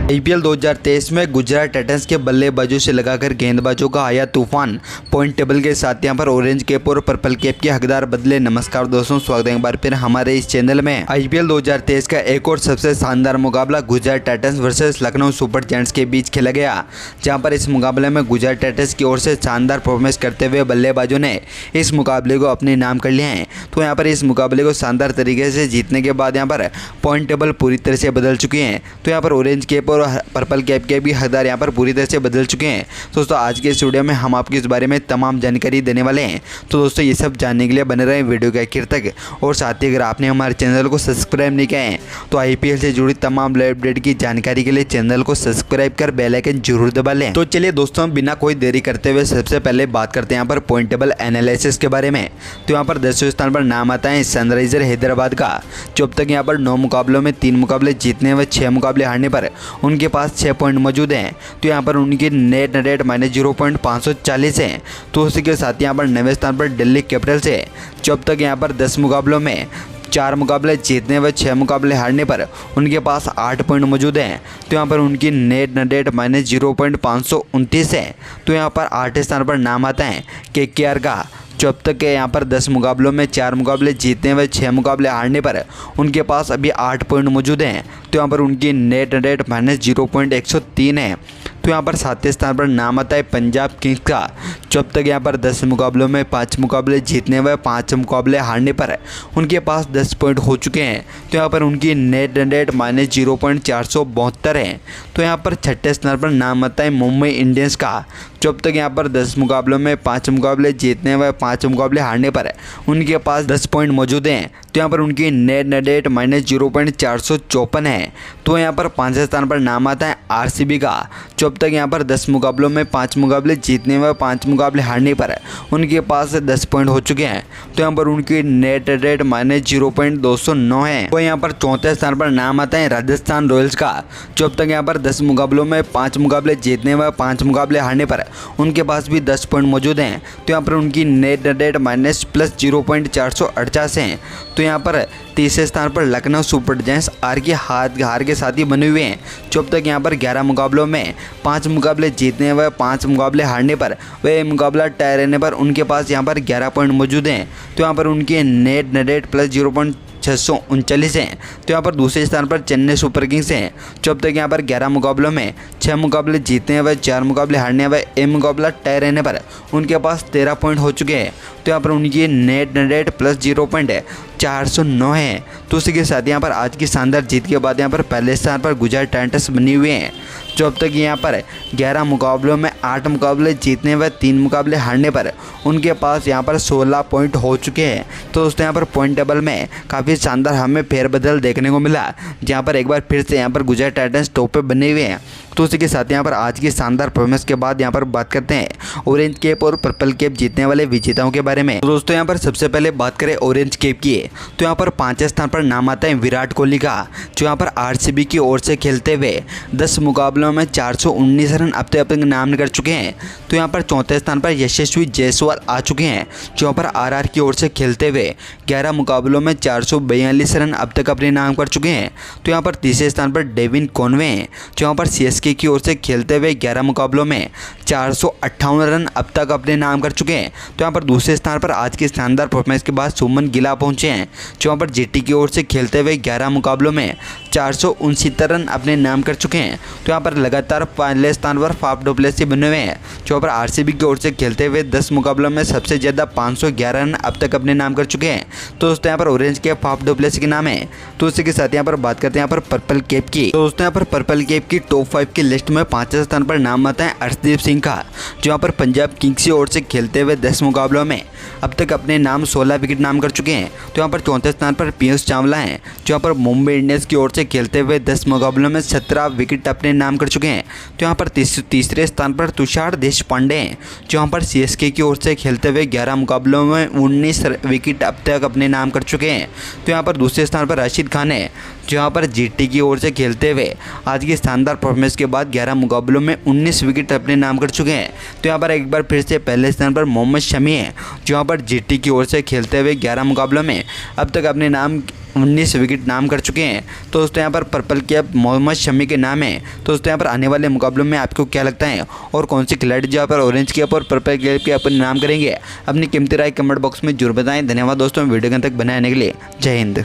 IPL 2023 में Gujarat Titans के बल्लेबाजों से लगाकर गेंदबाजों का आया तूफान। पॉइंट टेबल के साथ यहां पर ऑरेंज कैप और पर्पल कैप के हकदार बदले। नमस्कार दोस्तों, स्वागत है एक बार फिर हमारे इस चैनल में। आईपीएल 2023 का एक और सबसे शानदार मुकाबला Gujarat Titans versus Lucknow super giants के बीच खेला गया, जहां पर इस मुकाबले में गुजरात टाइटंस की ओर से शानदार परफॉर्मेंस करते हुए बल्लेबाजों ने इस मुकाबले को अपने नाम कर लिया है। तो यहाँ पर इस मुकाबले को शानदार तरीके से जीतने के बाद यहाँ पर पॉइंट टेबल पूरी तरह से बदल चुके हैं। तो यहाँ पर ऑरेंज कैप और पर्पल कैप के भी हकदार यहाँ पर पूरी तरह से बदल चुके हैं। दोस्तों आज के इस वीडियो में हम आपको इस बारे में तमाम जानकारी देने वाले हैं। तो दोस्तों ये सब जानने के लिए बने रहे वीडियो के आखिर तक। और साथ ही अगर आपने हमारे चैनल को सब्सक्राइब नहीं किया है तो आईपीएल से जुड़ी तमाम लाइव अपडेट की जानकारी के लिए चैनल को सब्सक्राइब कर बेल आइकन जरूर दबा लें। तो चलिए दोस्तों बिना कोई देरी करते हुए सबसे पहले बात करते हैं यहाँ पर पॉइंट टेबल एनालिसिस के बारे में। तो यहाँ पर 10वें स्थान पर नाम आता है सनराइजर हैदराबाद का, जो अब तक यहाँ पर 9 मुकाबलों में 3 मुकाबले जीतने व 6 मुकाबले हारने पर उनके पास 6 पॉइंट मौजूद हैं। तो यहाँ पर उनकी नेट रेट -0.540 है। तो उसी के साथ यहाँ पर 9वें स्थान पर दिल्ली कैपिटल्स है, जो अब तक यहाँ पर 10 मुकाबलों में 4 मुकाबले जीतने व 6 मुकाबले हारने पर उनके पास 8 पॉइंट मौजूद हैं। तो यहाँ पर उनकी नेट रेट -0.529 है। तो यहाँ पर 8वें स्थान पर नाम आता है केकेआर का, जो अब तक के यहाँ पर 10 मुकाबलों में 4 मुकाबले जीतने व 6 मुकाबले हारने पर उनके पास अभी 8 पॉइंट मौजूद हैं। तो यहाँ पर उनकी नेट रेट -0.103 है। तो यहाँ पर 7वें स्थान पर नाम आता है पंजाब किंग्स का, जो अब तक यहाँ पर 10 मुकाबलों में 5 मुकाबले जीतने व 5 मुकाबले हारने पर उनके पास 10 पॉइंट हो चुके हैं। तो यहाँ पर उनकी नेट रेट -0.472 है। तो यहाँ पर 6ठे स्थान पर नाम आता है मुंबई इंडियंस का, जो अब तक यहाँ पर 10 मुकाबलों में 5 मुकाबले जीतने व 5 मुकाबले हारने पर उनके पास 10 पॉइंट मौजूद हैं। तो यहाँ पर उनकी नेट रेट -0.454 है। तो यहाँ पर 5वें स्थान पर नाम आता है आरसीबी का, जो अब तक यहाँ पर 10 मुकाबलों में 5 मुकाबले जीतने व 5 मुकाबले हारने पर उनके पास 10 पॉइंट हो चुके हैं। तो यहाँ पर उनकी नेट रेट -0.209 है। तो यहाँ पर 4थे स्थान पर नाम आता है राजस्थान रॉयल्स का, जो अब तक यहाँ पर 10 मुकाबलों में 5 मुकाबले जीतने व 5 मुकाबले हारने पर उनके पास भी 10 पॉइंट मौजूद हैं। तो यहाँ पर उनकी नेट रेट -+0.448 है। तो यहाँ पर 30वें स्थान पर लखनऊ सुपर जायंट्स हार के साथ ही बने हुए हैं, जो अब तक यहाँ पर 11 मुकाबलों में 5 मुकाबले जीतने व 5 मुकाबले हारने पर वे मुकाबला टाई रहने पर उनके पास यहाँ पर 11 पॉइंट मौजूद हैं। तो यहाँ पर उनकी नेट रेट +0.639 है। तो यहाँ पर दूसरे स्थान पर चेन्नई सुपर किंग्स हैं, जो अब तक यहाँ पर 11 मुकाबलों में 6 मुकाबले जीतने व 4 मुकाबले हारने व एक मुकाबला टाई रहने पर उनके पास 13 पॉइंट हो चुके हैं। तो यहाँ पर उनकी नेट रेट +0.409 है। तो उसी के साथ यहाँ पर आज की शानदार जीत के बाद यहाँ पर पहले स्थान पर गुजरात टाइटंस बने हुए हैं, जो अब तक यहाँ पर 11 मुकाबलों में 8 मुकाबले जीतने व 3 मुकाबले हारने पर उनके पास यहाँ पर 16 पॉइंट हो चुके हैं। तो दोस्तों यहाँ पर पॉइंट टेबल में काफ़ी शानदार हमें फेरबदल देखने को मिला, जहाँ पर एक बार फिर से यहाँ पर गुजरात टाइटंस टॉप पे बने हुए हैं। तो उसी के साथ यहाँ पर आज की शानदार परफॉर्मेंस के बाद यहाँ पर बात करते हैं ऑरेंज कैप और पर्पल कैप जीतने वाले विजेताओं के बारे में। तो दोस्तों यहाँ पर सबसे पहले बात करें ऑरेंज कैप की, तो यहाँ पर 5वें स्थान पर नाम आता है विराट कोहली का, जो यहाँ पर आरसीबी की ओर से खेलते हुए 10 मुकाबलों में 419 रन अब तक अपने नाम कर चुके हैं। तो यहाँ पर 4थे स्थान पर यशस्वी जायसवाल आ चुके हैं, जो यहाँ पर आरआर की ओर से खेलते हुए 11 मुकाबलों में 442 रन अब तक अपने नाम कर चुके हैं। तो यहाँ पर 3रे स्थान पर डेविन कॉनवे हैं, जो यहाँ पर सीएसके की ओर से खेलते हुए 11 मुकाबलों में 458 रन अब तक अपने नाम कर चुके हैं। तो यहाँ पर दूसरे स्थान पर आज की शानदार परफॉर्मेंस के बाद शुभमन गिल पहुंचे हैं, जो यहाँ पर जीटी की ओर से खेलते हुए 11 मुकाबलों में 469 रन अपने नाम कर चुके हैं। तो यहाँ पर लगातार पहले स्थान पर फाफ डु प्लेसी बने हुए हैं, जो यहाँ पर आरसीबी की ओर से खेलते हुए 10 मुकाबलों में सबसे ज़्यादा 511 रन अब तक अपने नाम कर चुके हैं। तो दोस्तों यहाँ पर orange cap Faf du Plessis के नाम है। तो उसी के साथ यहाँ पर बात करते हैं यहाँ पर पर्पल कैप की। तो दोस्तों यहाँ पर पर्पल कैप की टॉप 5 की लिस्ट में 5वें स्थान पर नाम आता है अर्शदीप सिंह का, जो यहाँ पर पंजाब किंग्स की ओर से खेलते हुए 10 मुकाबलों में अब तक अपने नाम 16 विकेट नाम कर चुके हैं। तो यहाँ पर 4थे स्थान पर पीयूष चावला हैं, जो यहाँ पर मुंबई इंडियंस की ओर से खेलते हुए 10 मुकाबलों में 17 विकेट अपने नाम कर चुके हैं। तो यहाँ पर तीसरे स्थान पर तुषार देशपांडे हैं, जो यहाँ पर सीएसके की ओर से खेलते हुए 11 मुकाबलों में 19 विकेट अब तक अपने नाम कर चुके हैं। तो यहाँ पर दूसरे स्थान पर राशिद खान है, जो यहाँ पर जीटी की ओर से खेलते हुए आज की शानदार परफॉर्मेंस के बाद 11 मुकाबलों में 19 विकेट अपने नाम कर चुके हैं। तो यहाँ पर एक बार फिर से पहले स्थान पर मोहम्मद शमी है, जो यहाँ पर जीटी की ओर से खेलते हुए 11 मुकाबलों में अब तक अपने नाम 19 विकेट नाम कर चुके हैं। तो दोस्तों यहाँ पर पर्पल कैप मोहम्मद शमी के नाम है। तो दोस्तों यहाँ पर आने वाले मुकाबलों में आपको क्या लगता है और कौन सी खिलाड़ी जो यहाँ पर ऑरेंज कैप और पर्पल कैप के अपने नाम करेंगे, अपनी कीमती राय कमेंट बॉक्स में जरूर बताएं। धन्यवाद दोस्तों वीडियो के अंत तक बनाने के लिए। जय हिंद।